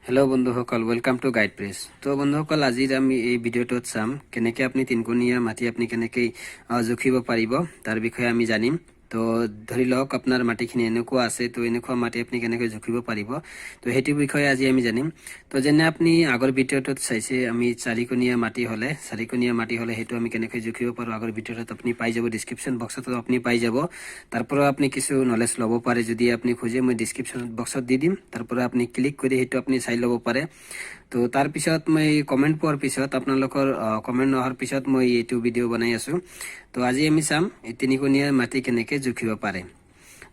Hello बंधुসকল welcome to guide press. तो बंधुসকল আজিৰ আমি এই ভিডিঅ'টোত চাম কেনেকৈ আপুনি তিনকোণীয়া মাটি আপুনি কেনেকৈ জুখিব পাৰিব তাৰ বিষয়ে আমি জানিম। তো ধৰি লওক আপোনাৰ মাটিখিনি এনেকুৱা আছে, তো এনেকুৱা মাটি আপুনি কেনেকৈ জুখিব পাৰিব, তো সেইটো বিষয়ে আজি আমি জানিম। তো যেনে আপুনি আগৰ ভিডিঅ'টোত চাইছে আমি চাৰিকোণীয়া মাটি হ'লে সেইটো আমি কেনেকৈ জুখিব পাৰোঁ আগৰ ভিডিঅ'টোত আপুনি পাই যাব, ডিছক্ৰিপশ্যন বক্সতো আপুনি পাই যাব। তাৰ পৰা আপুনি কিছু নলেজ ল'ব পাৰে, যদি আপুনি খোজে মই ডিছক্ৰিপশ্যন বক্সত দি দিম, তাৰ পৰা আপুনি ক্লিক কৰি সেইটো আপুনি চাই ল'ব পাৰে। তো তাৰ পিছত মই কমেণ্ট পোৱাৰ পিছত আপোনালোকৰ কমেণ্ট অহাৰ পিছত মই এইটো ভিডিঅ' বনাই আছোঁ। তো আজি আমি চাম এই তিনিকোণীয়া মাটি কেনেকৈ জুখিব পাৰে।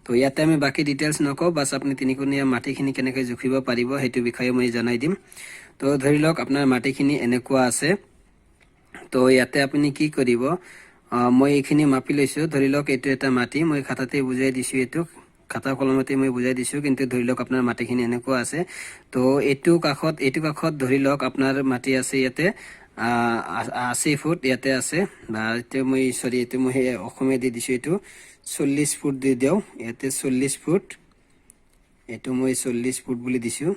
তো ইয়াতে আমি বাকী ডিটেইলছ নকওঁ, বাছ আপুনি তিনিকোণীয়া মাটিখিনি কেনেকৈ জুখিব পাৰিব সেইটো বিষয়ে মই জনাই দিম। তো ধৰি লওক আপোনাৰ মাটিখিনি এনেকুৱা আছে। তো ইয়াতে আপুনি কি কৰিব, মই এইখিনি মাপি লৈছোঁ। ধৰি লওক এইটো এটা মাটি, মই খাতাতে বুজাই দিছোঁ, এইটো খাতা কলমতে মই বুজাই দিছোঁ, কিন্তু ধৰি লওক আপোনাৰ মাটিখিনি এনেকুৱা আছে। তো এইটো কাষত ধৰি লওক আপোনাৰ মাটি আছে ইয়াতে 80 ফুট ইয়াতে আছে, বা এতিয়া মই এইটো মই অসমীয়া দি দিছোঁ, এইটো 40 ফুট দি দিওঁ, ইয়াতে 40 ফুট, এইটো মই 40 ফুট বুলি দিছোঁ।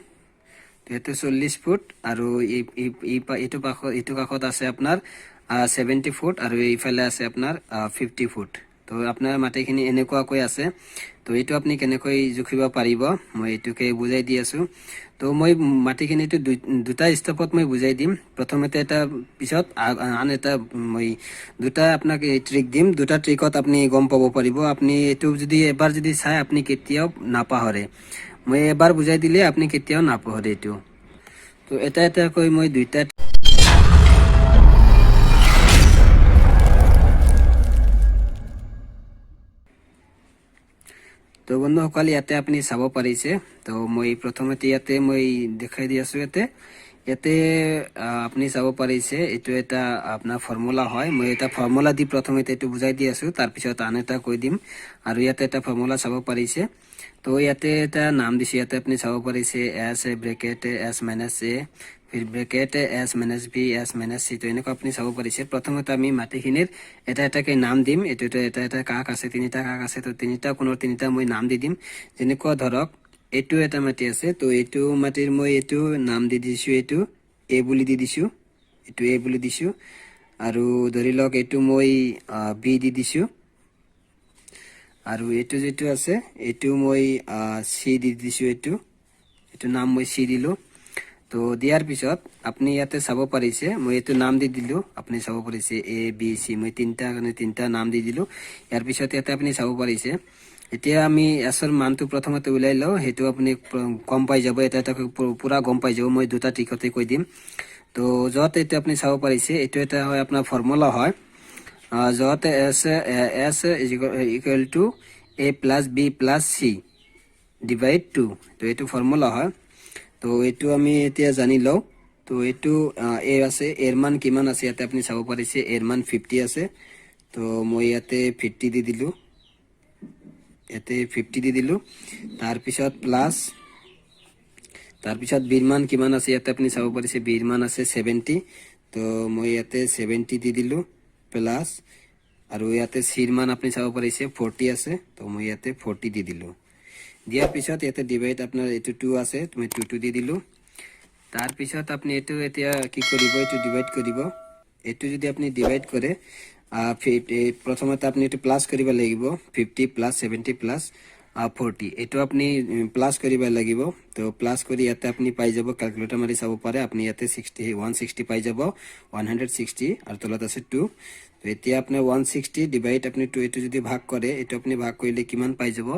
তো 40 ফুট আৰু এইটো কাষত আছে আপোনাৰ 70 ফুট আৰু এইফালে আছে আপোনাৰ 50 ফুট। তো আপোনাৰ মাটিখিনি এনেকুৱাকৈ আছে। তো এইটো আপুনি কেনেকৈ জুখিব পাৰিব মই এইটোকে বুজাই দি আছোঁ। তো মই মাটিখিনিটো দুটা ষ্টেপত মই বুজাই দিম, প্ৰথমতে এটা পিছত আন এটা মই দুটা আপোনাক ট্ৰিক দিম। দুটা ট্ৰিকত আপুনি গম পাব পাৰিব। আপুনি এইটো যদি এবাৰ যদি চাই আপুনি কেতিয়াও নাপাহৰে, মই এবাৰ বুজাই দিলে আপুনি কেতিয়াও নাপাহৰে এইটো। তো এটা এটাকৈ মই দুইটা তো বন্ধুসকল ইয়াতে আপুনি চাব পাৰিছে। তো মই প্ৰথমতে ইয়াতে মই দেখাই দি আছোঁ। ইয়াতে আপুনি চাব পাৰিছে এইটো এটা আপোনাৰ ফৰ্মুলা হয়। মই এটা ফৰ্মুলা দি প্ৰথমতে এইটো বুজাই দি আছোঁ, তাৰপিছত আন এটা কৈ দিম। আৰু ইয়াতে এটা ফৰ্মুলা চাব পাৰিছে। তো ইয়াতে এটা নাম দিছে, ইয়াতে আপুনি চাব পাৰিছে S bracket S minus A, ফিৰ bracket S minus B S minus C. তো এনেকুৱা আপুনি চাব পাৰিছে। প্ৰথমতে আমি মাটিখিনিৰ এটা এটাকৈ নাম দিম। এইটো এটা কাষ আছে, তিনিটা কাষ আছে, তো তিনিটা কোণৰ তিনিটা মই নাম দি দিম। যেনেকুৱা ধৰক এইটো এটা মাটি আছে, তো এইটো মাটিৰ মই এইটো নাম দি দিছোঁ, এইটো এ বুলি দি দিছোঁ, এইটো এ বুলি দিছোঁ। আৰু ধৰি লওক এইটো মই বি দি দিছোঁ, আৰু এইটো যিটো আছে এইটো মই চি দি দিছোঁ, এইটো নাম মই চি দিলোঁ। তো দিয়াৰ পিছত আপুনি ইয়াতে চাব পাৰিছে মই এইটো নাম দি দিলোঁ, আপুনি চাব পাৰিছে এ বি চি, মই তিনিটা নাম দি দিলোঁ। ইয়াৰ পিছত ইয়াতে আপুনি চাব পাৰিছে। এতিয়া আমি এছৰ মানটো প্ৰথমতে উলিয়াই লওঁ, সেইটো আপুনি গম পাই যাব, এটা পুৰা গম পাই যাব। মই দুটা ট্ৰিকতে কৈ দিম। তো য'ত এইটো আপুনি চাব পাৰিছে এইটো এটা হয় আপোনাৰ ফৰ্মুলা হয়, য'ত S equal to A plus B plus C divide 2। তো এইটো ফৰ্মুলা হয়। তো এইটো আমি এতিয়া জানি লওঁ। তো এইটো এ আছে, এৰ মান কিমান আছে ইয়াতে আপুনি চাব পাৰিছে, এৰ মান 50 আছে। তো মই ইয়াতে 50 দি দিলোঁ, তাৰপিছত প্লাছ, তাৰপিছত বিৰ মান কিমান আছে ইয়াতে আপুনি চাব পাৰিছে, বিৰ মান আছে 70। তো মই ইয়াতে 70 দি দিলোঁ প্লাছ, আৰু ইয়াতে চিৰ মান আপুনি চাব পাৰিছে 40 আছে, তো মই ইয়াতে 40 দি দিলোঁ। দিয়াৰ পিছত ইয়াতে ডিভাইড আপোনাৰ এইটো 2 আছে, মই 2 দি দিলোঁ। তাৰপিছত আপুনি এইটো এতিয়া কি কৰিব, এইটো ডিভাইড কৰিব। এইটো যদি আপুনি ডিভাইড কৰে প্ৰথমতে আপুনি এইটো প্লাছ কৰিব লাগিব, 50 প্লাছ 70 প্লাছ 40, এইটো আপুনি প্লাছ কৰিব লাগিব। তো প্লাছ কৰি ইয়াতে আপুনি পাই যাব, কেলকুলেটাৰ মাৰি চাব পাৰে, আপুনি ইয়াতে 160 পাই যাব, 160 আৰু তলত আছে 2। তো এতিয়া আপুনি 160 ডিভাইড আপুনি 2, এইটো যদি ভাগ কৰে, এইটো আপুনি ভাগ কৰিলে কিমান পাই যাব,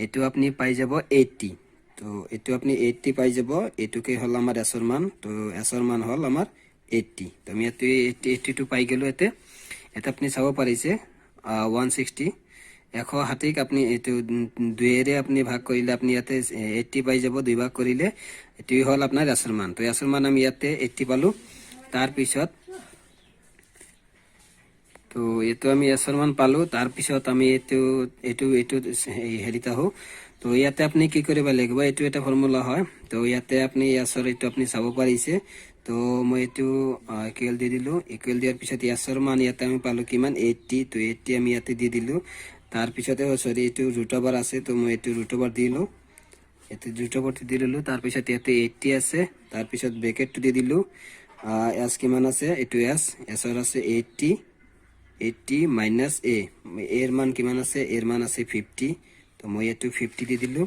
এইটো আপুনি পাই যাব 80। তো এইটো আপুনি 80 পাই যাব, এইটোকে হ'ল আমাৰ এছৰ মান। তো এছৰ মান হ'ল আমাৰ 80। তো আমি ইয়াতে 82 পাই গ'লোঁ। ইয়াতে আপুনি চাব পাৰিছে 160, 160ক আপুনি এইটো 2ৰে আপুনি ভাগ কৰিলে আপুনি ইয়াতে 80 পাই যাব, 2 ভাগ কৰিলে। এইটোৱে হ'ল আপোনাৰ এছৰ মান। তো এছৰ মান আমি ইয়াতে 80 পালোঁ। তাৰপিছত তো এইটো আমি এছৰ মান পালোঁ। তাৰপিছত আমি এইটো হেৰিত আহোঁ। তো ইয়াতে আপুনি কি কৰিব লাগিব, এইটো এটা ফৰ্মুলা হয়। তো ইয়াতে আপুনি এছৰ এইটো আপুনি চাব পাৰিছে। তো মই এইটো ইকুৱেল দি দিলোঁ, ইকুৱেল দিয়াৰ পিছত এছৰ মান ইয়াতে আমি পালোঁ কিমান, 80। তো 80 আমি ইয়াতে দি দিলোঁ। তাৰপিছতে এইটো ৰুট অভাৰ আছে, তো মই এইটো ৰুট অভাৰ দিলোঁ। ইয়াতে দুটো ভৰ্তি দি ললো। তাৰপিছত ইয়াতে 80 আছে, তাৰপিছত ব্ৰেকেটটো দি দিলো। এছ কিমান আছে, এইটো এছৰ আছে 80 মাইনাছ এৰ মান কিমান আছে, এৰ মান আছে 50, তো মই এইটো 50 দি দিলো।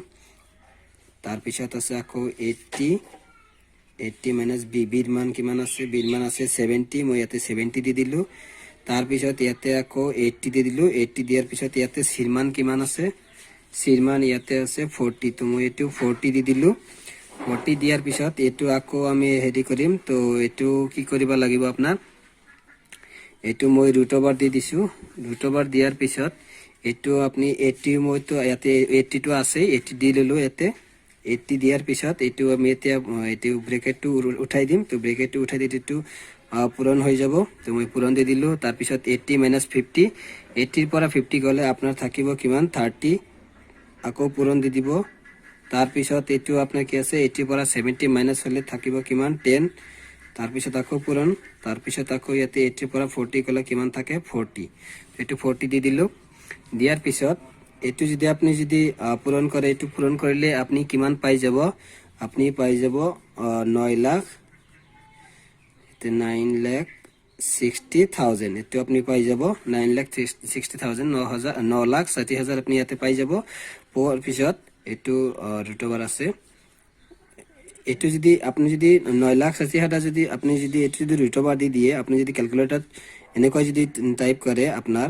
তাৰপিছত আছে আকৌ 80 মাইনাছ বিৰ মান কিমান আছে, বিৰ মান আছে 70, মই ইয়াতে 70 দি দিলো। তাৰপিছত ইয়াতে আকৌ 80 দি দিলো। 80 দিয়াৰ পিছত ইয়াতে চিৰ মান কিমান আছে, চিৰ মান ইয়াতে আছে 40, তো মই এইটো 40 দি দিলো। 40 দিয়াৰ পিছত এইটো আকৌ আমি হেৰি কৰিম। তো এইটো কি কৰিব লাগিব আপোনাৰ, এইটো মই ৰুট ওভাৰ দি দিছো। ৰুট ওভাৰ দিয়াৰ পিছত এইটো আপুনি 80, মইতো ইয়াতে 80টো আছে, 80 দি ললো ইয়াতে। 80 দিয়াৰ পিছত এইটো আমি এতিয়া এইটো ব্ৰেকেটটো উঠাই দিম। তো ব্ৰেকেটটো উঠাই দি এইটো পূৰণ হৈ যাব। তো মই পূৰণ দি দিলো। তাৰপিছত 80 মাইনাছ 50, 80ৰ পৰা 50 গ'লে আপোনাৰ থাকিব কিমান 30, আকৌ পূৰণ দি দিব। তাৰপিছত এইটো আপোনাৰ কি আছে, 80ৰ পৰা 70 মাইনাছ হ'লে থাকিব কিমান 10, তাৰপিছত আকৌ পূৰণ। তাৰপিছত আকৌ ইয়াতে 80ৰ পৰা 40 গ'লে কিমান থাকে 40, এইটো 40 দি দিলো। দিয়াৰ পিছত এইটো যদি আপুনি যদি পূৰণ কৰে, এইটো পূৰণ কৰিলে আপুনি কিমান পাই যাব, আপুনি পাই যাব 9,60,000, এইটো আপুনি পাই যাব 9,60,000, 9,60,000 আপুনি ইয়াতে পাই যাব। পোৱাৰ পিছত এইটো ৰুট ওভাৰ আছে। এইটো যদি আপুনি যদি 9,60,000 যদি আপুনি যদি এইটো যদি ৰুট ওভাৰ দি দিয়ে, আপুনি যদি ক্যালকুলেটৰত এনেকৈ যদি টাইপ কৰে আপোনাৰ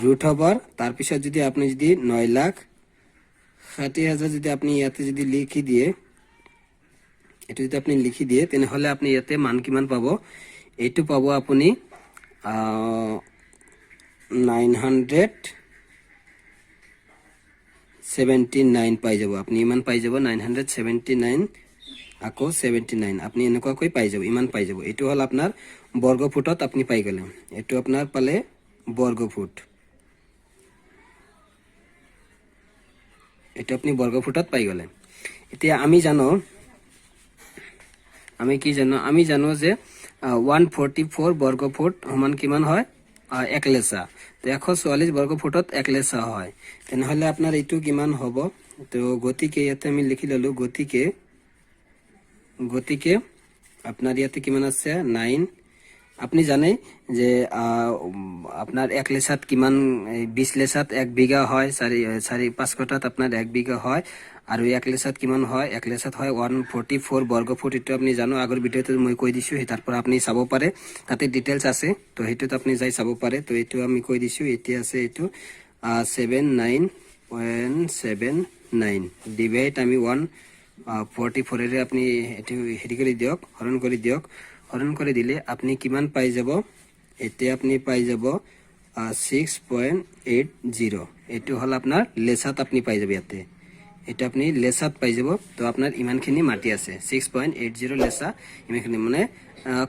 ৰুট ওভাৰ, তাৰপিছত যদি আপুনি যদি 9,60,000 যদি আপুনি ইয়াতে যদি লিখি দিয়ে, এইটো যদি আপনি লিখি দিয়ে, তেনেহলে আপনি ইয়াতে মান কিমান পাব, এইটো পাব আপুনি 979 পাই যাব। আপনি ইমান পাই যাব 979, আকৌ 79, আপনি এনেকুৱাকৈ পাই যাব, ইমান পাই যাব। এইটো হল আপনার বর্গ ফুটত আপনি পাই গেলে, এইটো আপনার পালে বর্গ ফুট, এটা আপনি বর্গ ফুটত পাই গেলে। এতিয়া আমি জানো, আমি কি জানো, আমি জানো যে 144 বর্গ ফুট সমান কিমান হয় 1 লেচা। তো 144 বর্গ ফুটত 1 লেচা হয়। তেনেহলে আপনার এইটো কিমান হ'ব, তো গতিকে ইয়াতে আমি লিখি ললো, গতিকে আপনার ইয়াতে কিমান আছে 9। আপনি জানে যে আপনার 1 লেচাত কিমান, 20 লেচাত 1 বিঘা হয়, 4-5 কটাত আপনার 1 বিঘা হয়। আৰু 1 লেচাত কিমান হয়, 1 লেচাত হয় 144 বৰ্গ ফুট। এইটো আপনি জানো, আগৰ ভিডিওতে মই কৈ দিছো, তাৰ পৰা আপনি চাব পাৰে, তাতে ডিটেইলছ আছে, তো সেইটোত আপনি যাই চাব পাৰে। তো এইটো আমি কৈ দিছো, এতিয়া আছে এইটো 79.79 ডিভাইড আমি 144 এৰে আপনি এইটো হেৰি কৰি দিয়ক, হৰণ কৰি দিয়ক। হরণ করে দিলে আপনি কিমান পাই যাব, এতিয়া আপনি পাই যাব 6.80, এইটো হল আপনার লেসাত আপনি পাই যাব। ইয়াতে এটা আপনি লেসাত পাই যাব। তো আপনার ইমানখিনি মাটি আছে 6.80 লেসা, ইমানখিনি মানে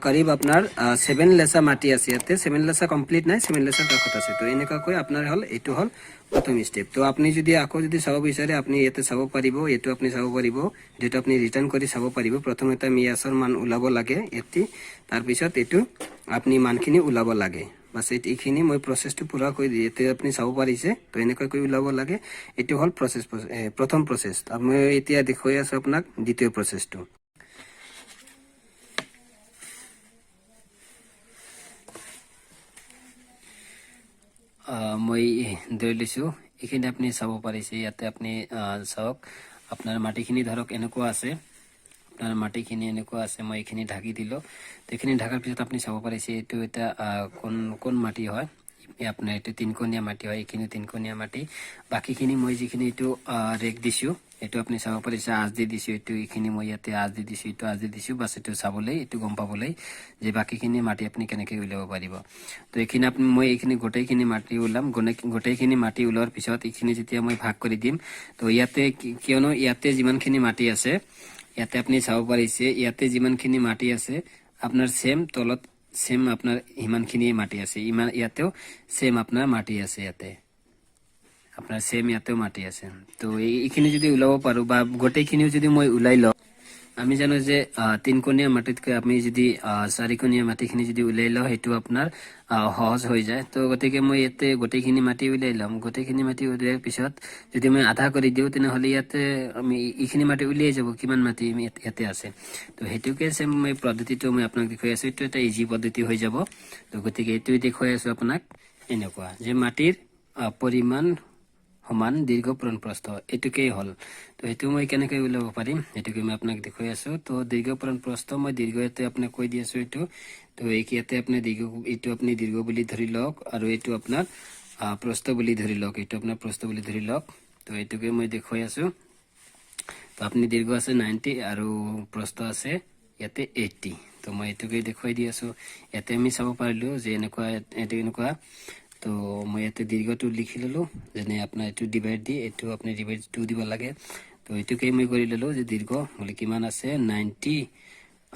করিব আপনার 7 লেসা মাটি আছে। ইয়াতে 7 লেসা কমপ্লিট নাই, 7 লেসা কাষত আছে। তো এনেকুৱাকৈ আপনাৰ হল, এইটো হল প্ৰথম স্টেপ। তো আপনি যদি আকৌ যদি চাব বিচাৰে, আপনি ইয়াতে চাব পাৰিব, এইটো আপনি চাব পাৰিব, যেটা আপনি ৰিটাৰ্ন কৰি চাব পাৰিব। প্ৰথমতে আমি ইয়াছৰ মান ওলাব লাগে 80, তাৰপিছত এইটো আপনি মানখিনি ওলাব লাগে। বাস এইখিনি মই প্ৰসেসটো পুৰা কৰি দিই, এতে আপনি চাব পাৰিছে। তো এনেকুৱাকৈ ওলাব লাগে, এইটো হল প্ৰসেস, প্ৰথম প্ৰসেস। আমি এতিয়া দেখুৱাই আছো আপোনাক দ্বিতীয় প্ৰসেসটো। মই ধৰি লৈছো, এইখিনি আপনি চাব পাৰিছে। ইয়াতে আপনি চাওক, আপনাৰ মাটিখিনি ধৰক এনেকুৱা আছে, আপনাৰ মাটিখিনি এনেকুৱা আছে। মই এইখিনি ঢাকি দিলো। তো এইখিনি ঢাকাৰ পিছত আপনি চাব পাৰিছে, এইটো এটা কোন মাটি হয়, আপনার এইটো 3কোণীয়া মাটি হয়, এইখিনি 3কোণীয়া মাটি। বাকিখিনি মই যিখিনি এইটো ৰেক দিছো, এইটো আপনি চাব পাৰিছে, আঁচ দি দিছো, এইটো এইখিনি মই ইয়াতে আঁচ দি দিছো, এইটো আঁচ দি দিছো, বাস এইটো চাবলৈ, এইটো গম পাবলৈ যে বাকিখিনি মাটি আপনি কেনেকৈ উলিয়াব পাৰিব। তো এইখিনি আপনি মই এইখিনি গোটেইখিনি মাটি ওলাম, গোটেইখিনি মাটি ওলোৱাৰ পিছত এইখিনি যেতিয়া মই ভাগ কৰি দিম, তো ইয়াতে কিয়নো ইয়াতে যিমানখিনি মাটি আছে, ইয়াতে আপনি চাব পাৰিছে, ইয়াতে যিমানখিনি মাটি আছে আপনার সেম তলত সেম আপনার ইমানখিনি মাটি আছে, ইয়াতেও সেম আপনার মাটি আছে, ইয়াতে আপনার সেম ইয়াতেও মাটি আছে। তো এইখিনি যদি ওলাব পাৰো, বা গোটেইখিনিও যদি মই ওলাই লওঁ, আমি জানো যে তিনকণীয়া মাটিতকৈ আমি যদি চাৰিকণীয়া মাটিখিনি যদি উলিয়াই লওঁ সেইটো আপোনাৰ সহজ হৈ যায়। তো গতিকে মই ইয়াতে গোটেইখিনি মাটি উলিয়াই ল'ম। গোটেইখিনি মাটি উলিওৱাৰ পিছত যদি মই আধা কৰি দিওঁ তেনেহ'লে ইয়াতে আমি এইখিনি মাটি উলিয়াই যাব কিমান মাটি ইয়াতে আছে। তো সেইটোকে চেম মই পদ্ধতিটো মই আপোনাক দেখুৱাই আছোঁ। এইটো এটা ইজি পদ্ধতি হৈ যাব। তো গতিকে এইটোৱে দেখুৱাই আছোঁ আপোনাক। এনেকুৱা যে মাটিৰ পৰিমাণ সমান দীৰ্ঘ পূৰণ প্ৰস্থ এইটোকেই হ'ল। তো সেইটো মই কেনেকৈ উলিয়াব পাৰিম সেইটোকে মই আপোনাক দেখুৱাই আছোঁ। তো দীৰ্ঘ পূৰণ প্ৰস্থ মই দীৰ্ঘ ইয়াতে আপোনাক কৈ দি আছোঁ এইটো। তো ইয়াতে আপুনি দীৰ্ঘ এইটো আপুনি দীৰ্ঘ বুলি ধৰি লওক আৰু এইটো আপোনাৰ প্ৰস্থ বুলি ধৰি লওক। এইটো আপোনাৰ প্ৰস্থ বুলি ধৰি লওক। তো এইটোকে মই দেখুৱাই আছোঁ। তো আপুনি দীৰ্ঘ আছে 90 আৰু প্ৰস্থ আছে ইয়াতে 80। তো মই এইটোকে দেখুৱাই দি আছোঁ। ইয়াতে আমি চাব পাৰিলোঁ যে এনেকুৱা এইটো এনেকুৱা। তো মই ইয়াতে দীৰ্ঘটো লিখি ল'লোঁ, যেনে আপোনাৰ এইটো ডিভাইড দি এইটো আপুনি ডিভাইড 2 দিব লাগে। তো এইটোকেই মই কৰি ল'লোঁ যে দীৰ্ঘ বোলে কিমান আছে 90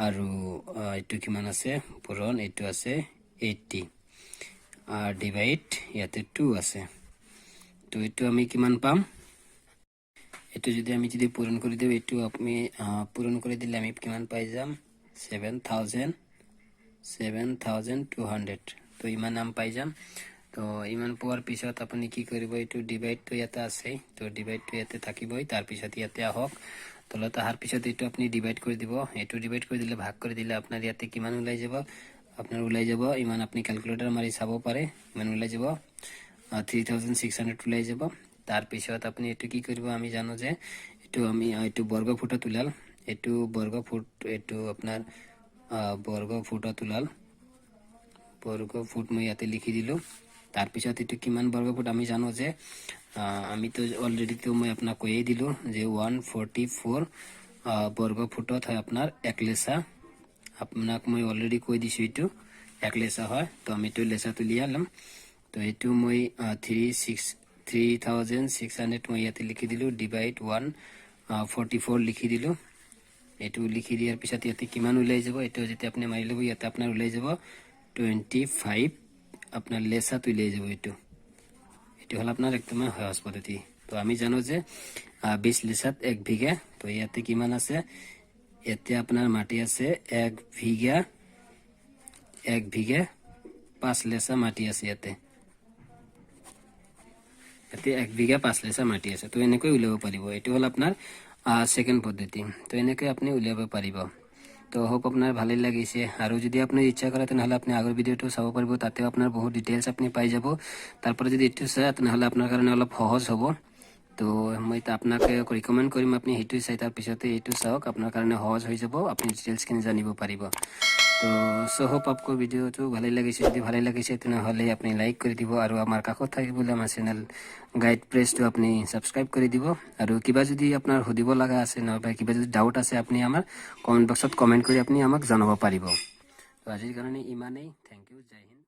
আৰু এইটো কিমান আছে পূৰণ এইটো আছে 80 ডিভাইড ইয়াতে 2 আছে। তো এইটো আমি কিমান পাম, এইটো যদি আমি যদি পূৰণ কৰি দিওঁ এইটো আমি পূৰণ কৰি দিলে আমি কিমান পাই যাম 7,200। তো ইমান নাম পাই যাম। তো ইমান পোৱাৰ পিছত আপুনি কি কৰিব, এইটো ডিভাইডটো ইয়াতে আছে। তো ডিভাইডটো ইয়াতে থাকিবই। তাৰপিছত ইয়াতে আহক, তলত অহাৰ পিছত এইটো আপুনি ডিভাইড কৰি দিব। এইটো ডিভাইড কৰি দিলে ভাগ কৰি দিলে আপোনাৰ ইয়াতে কিমান ওলাই যাব, আপোনাৰ ওলাই যাব ইমান। আপুনি কেলকুলেটাৰ মাৰি চাব পাৰে, ইমান ওলাই যাব 3600 ওলাই যাব। তাৰপিছত আপুনি এইটো কি কৰিব, আমি জানো যে এইটো আমি এইটো বৰ্গ ফুটত ওলাল। এইটো বৰ্গ ফুট, এইটো আপোনাৰ বৰ্গ ফুটত ওলাল। বৰ্গ ফুট মই ইয়াতে লিখি দিলোঁ। তাৰপিছত এইটো কিমান বৰ্গ ফুট আমি জানো যে আমিতো অলৰেডিতো মই আপোনাক কৈয়ে দিলোঁ যে 144 বৰ্গ ফুটত হয় আপোনাৰ 1 লেচা। আপোনাক মই অলৰেডি কৈ দিছোঁ এইটো 1 লেচা হয়। তো আমি এইটো লেচাটো উলিয়াই ল'ম। তো এইটো মই 3600 মই ইয়াতে লিখি দিলোঁ ডিভাইড 144 লিখি দিলোঁ। এইটো লিখি দিয়াৰ পিছত ইয়াতে কিমান ওলাই যাব, এইটো যেতিয়া আপুনি মাৰি ল'ব ইয়াতে আপোনাৰ ওলাই যাব 25 আপনার লেসাত উলিয়াই যাব। এইটো হল আপনার একদমই সহজ পদ্ধতি। তো আমি জানো যে 20 লেসাত 1 বিঘা। তো ইয়াতে কিমান আছে, ইয়াতে আপনার মাটি আছে 1 বিঘা 5 লেসা মাটি আছে। ইয়াতে 1 বিঘা 5 লেসা মাটি আছে। তো এনেকৈ উলিয়াব পাৰিব। এইটো হল আপনাৰ সেকেন্ড পদ্ধতি। তো এনেকৈ আপনি উলিয়াব পাৰিব। তো হোপ আপনাৰ ভালোই লাগিছে। আৰু যদি আপনি ইচ্ছা কৰে তেনেহলে আপনি আগৰ ভিডিওটো চাব পাৰিব, তাতেও আপনাৰ বহুত ডিটেইলস আপনি পাই যাব। তাৰপৰে যদি এইটো চাই তেনেহলে আপনাৰ কাৰণে অলপ সহজ হ'ব। তো মই আপোনাকে ৰিকমেণ্ড কৰিম আপুনি সেইটো চাই তাৰ পিছতে এইটো চাওক, আপোনাৰ কাৰণে সহজ হৈ যাব, আপুনি ডিটেইলসখিনি জানিব পাৰিব। তো সো হোপ आपको ভিডিওটো ভালোই লাগিছে। যদি ভালোই লাগিছে তেনেহলে আপনি লাইক কৰি দিব আৰু আমাৰ কাষত থাকিবলৈ আমাৰ চেনেল গাইড প্ৰেছটো আপনি সাবস্ক্ৰাইব কৰি দিব। আৰু কিবা যদি আপোনাৰ সুধিব লগা আছে নহবা কিবা যদি ডাউট আছে আপনি আমাৰ কমেন্ট বক্সত কমেন্ট কৰি আপনি আমাক জনাব পাৰিব। তো আজিৰ কাৰণে ইমানেই। Thank you. জয় হিন্দ।